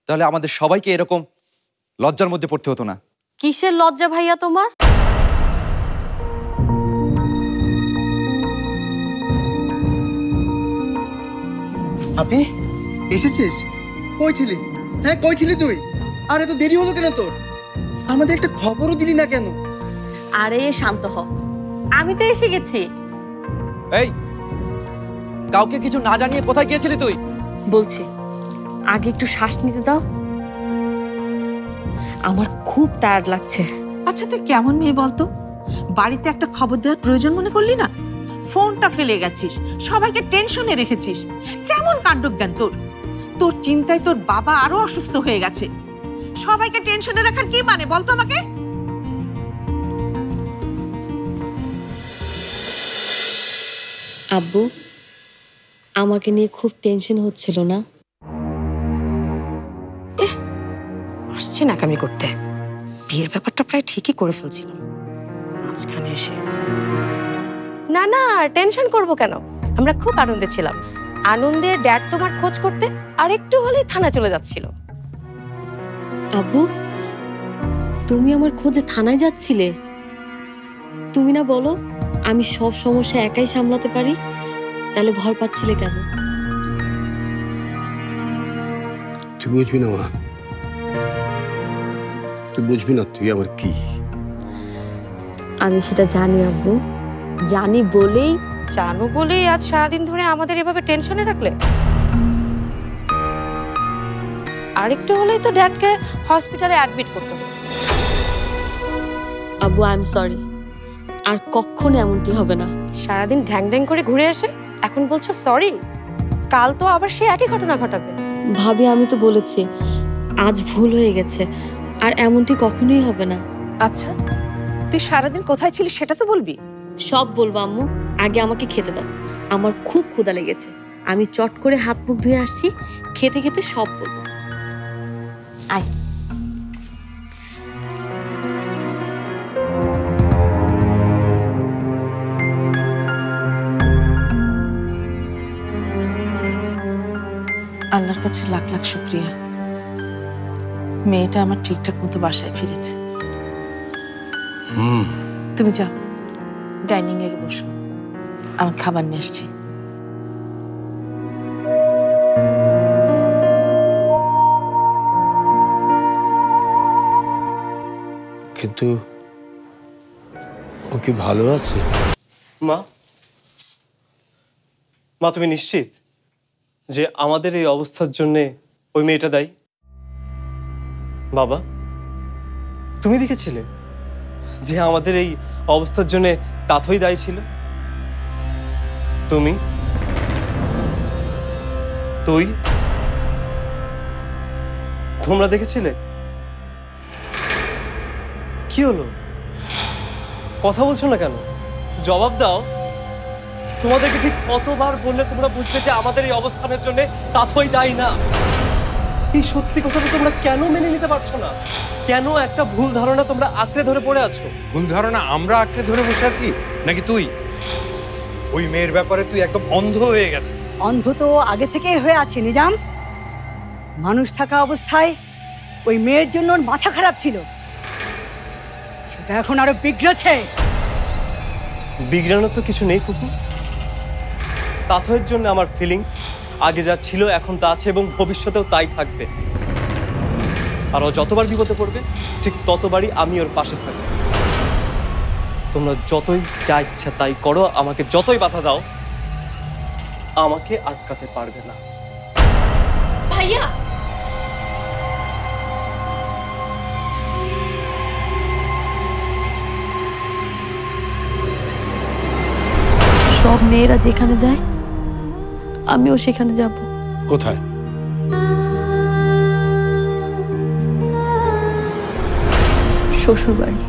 তাহলে আমাদের সবাইকে এরকম লজ্জার মধ্যে পড়তে হতো না। কিসের লজ্জা ভাইয়া তোমার? আপনি এসেছিস? কই ছিলি? হ্যাঁ কই ছিলি তুই? আর এত দেরি হলো কেন তোর? আমাদের একটা খবরও দিলি না কেন? আরে শান্ত হ, আমি তো এসে গেছি। এই, কাউকে কিছু না জানিয়ে কোথায় গিয়েছিলি তুই? বলছি আগে একটু শ্বাস নিতে দাও, আমার খুব টায়ার্ড লাগছে। আচ্ছা তুই কেমন মেয়ে বলতো? বাড়িতে একটা খবর দেওয়ার প্রয়োজন মনে করলি না? ফোনটা ফেলে গেছিস, সবাইকে টেনশনে রেখেছিস। কেমন কাণ্ডজ্ঞান তোর! তোর চিন্তায় তোর বাবা আরো অসুস্থ হয়ে গেছে। সবাইকে টেনশনে রাখার কি মানে বলতো আমাকে? আব্বু, আমাকে নিয়ে খুব টেনশন হচ্ছিল না? আসছে নাকামি করতে। বিয়ের ব্যাপারটা প্রায় ঠিকই করে ফেলছিলাম, মাঝখানে এসে। না না, টেনশন করব কেন? আমরা খুব আনন্দে ছিলাম। আনন্দে ড্যাড তোমার খোঁজ করতে আর একটু হলেই থানা চলে যাচ্ছিল। আব্বু, তুমি আমার খোঁজে থানায় যাচ্ছিলে? তুমি না বলো আমি সব সমস্যা একাই সামলাতে পারি, তাহলে ভয় পাচ্ছিলে কেন? তুই বুঝবি না মা, তুই বুঝবি না তুই আমার কি। আমি সেটা জানি আব্বু, জানি বলেই। জানো বলেই আজ সারাদিন ধরে আমাদের এভাবে টেনশনে রাখলে? আরেকটু হলেই তো ড্যাডকে হসপিটালে অ্যাডমিট করতে হবে। আব্বু আই এম সরি, আর কখনো এমনটি হবে না। সারাদিন ঢ্যাং ঢ্যাং করে ঘুরে এসে এখন বলছো সরি? কাল তো আবার সে একই ঘটনা ঘটাবে। ভাবি আমি তো বলেছি আজ ভুল হয়ে গেছে, আর এমনটি কখনোই হবে না। আচ্ছা তুই সারাদিন কোথায় ছিলি সেটা তো বলবি। সব বলবো আম্মু, আগে আমাকে খেতে দাও, আমার খুব ক্ষুধা লেগেছে। আমি চট করে হাত মুখ ধুয়ে আসছি, খেতে খেতে সব বলবো। আয়। আল্লাহর কাছে লাখ লাখ শুকরিয়া, মেয়েটা আমার ঠিকঠাক মতো বাসায় ফিরেছে। তুমি যাও, ডাইনিং এ বসো, আমার খাবার নিয়ে আসছি। কিন্তু ও কি ভালো আছে? মা, মা তুমি নিশ্চিত যে আমাদের এই অবস্থার জন্যে ওই মেয়েটা দায়ী? বাবা, তুমি দেখেছিলে যে আমাদের এই অবস্থার জন্যে তাথই দায়ী ছিল? তুমি, তুই, তোমরা দেখেছিলে? কি হলো? কথা বলছো না কেন? জবাব দাও। তোমাদেরকে ঠিক কতবার বললে তোমরা বুঝবে যে আমাদের এই অবস্থানের জন্য তাথই দায়ী না? এই সত্যি কথাটা তোমরা কেন মেনে নিতে পারছো না? কেন একটা ভুল ধারণা তোমরা আঁকড়ে ধরে পড়ে আছো? ভুল ধারণা আমরা আঁকড়ে ধরে বসে আছি নাকি তুই? ওই মেয়ের ব্যাপারে তুই একদম অন্ধ হয়ে গেছে। অন্ধ তো আগে থেকেই হয়ে আছে নিজাম। মানুষ থাকা অবস্থায় ওই মেয়ের জন্য ওর মাথা খারাপ ছিল, সেটা এখন আরো বিগড়েছে। বিগড়ানোর তো কিছু নেই ফুপু। তাথয়ের জন্য আমার ফিলিংস আগে যা ছিল এখন তা আছে এবং ভবিষ্যতেও তাই থাকবে। আর ও যতবার বিপদে পড়বে ঠিক ততবারই আমি ওর পাশে থাকবো। তোমরা যতই যা ইচ্ছা তাই করো, আমাকে যতই বাধা দাও, আমাকে আটকাতে পারবে না। ভাইয়া, সব মেয়েরা যেখানে যায় আমিও সেখানে যাব। কোথায়? শ্বশুর বাড়ি।